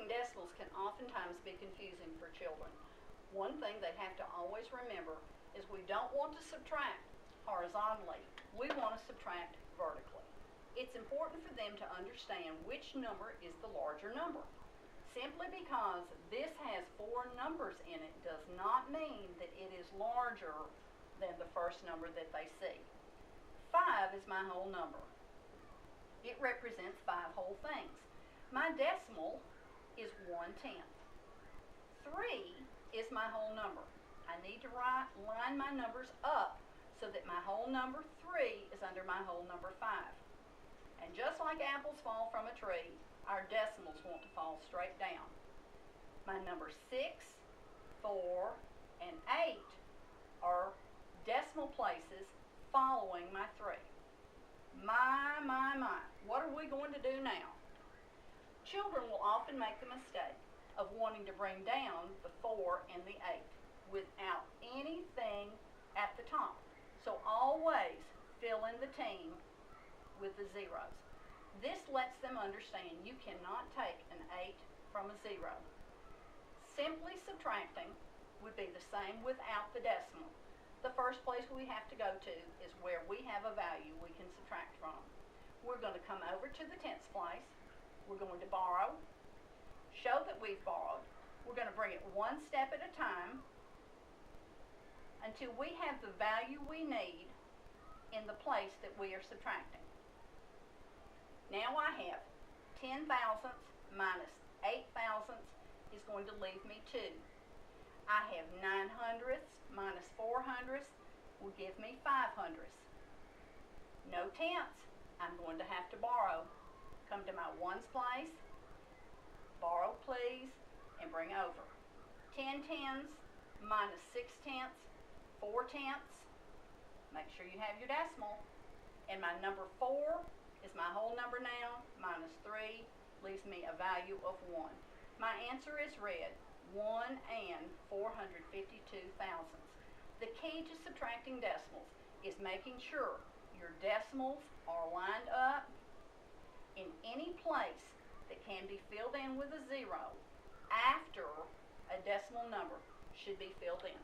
Subtracting decimals can oftentimes be confusing for children. One thing they have to always remember is we don't want to subtract horizontally. We want to subtract vertically. It's important for them to understand which number is the larger number. Simply because this has 4 numbers in it does not mean that it is larger than the first number that they see. 5 is my whole number. It represents 5 whole things. My decimal is 1/10. 3 is my whole number. I need to line my numbers up so that my whole number 3 is under my whole number 5. And just like apples fall from a tree, our decimals want to fall straight down. My numbers 6, 4, and 8 are decimal places following my 3. My. What are we going to do now? Children will often make the mistake of wanting to bring down the 4 and the 8 without anything at the top. So always fill in the team with the zeros. This lets them understand you cannot take an 8 from a 0. Simply subtracting would be the same without the decimal. The first place we have to go to is where we have a value we can subtract from. We're going to come over to the tens place. We're going to borrow, show that we've borrowed. We're going to bring it one step at a time until we have the value we need in the place that we are subtracting. Now I have 10 thousandths minus 8 thousandths is going to leave me 2. I have 9 hundredths minus 4 hundredths will give me 5 hundredths. No tenths. I'm going to have to borrow. Come to my ones place, borrow please, and bring over. 10 tens minus 6 tenths, 4 tenths. Make sure you have your decimal. And my number 4 is my whole number now, minus 3 leaves me a value of 1. My answer is red, 1 and 452 thousandths. The key to subtracting decimals is making sure your decimals are lined up in any place that can be filled in with a 0 after a decimal number should be filled in.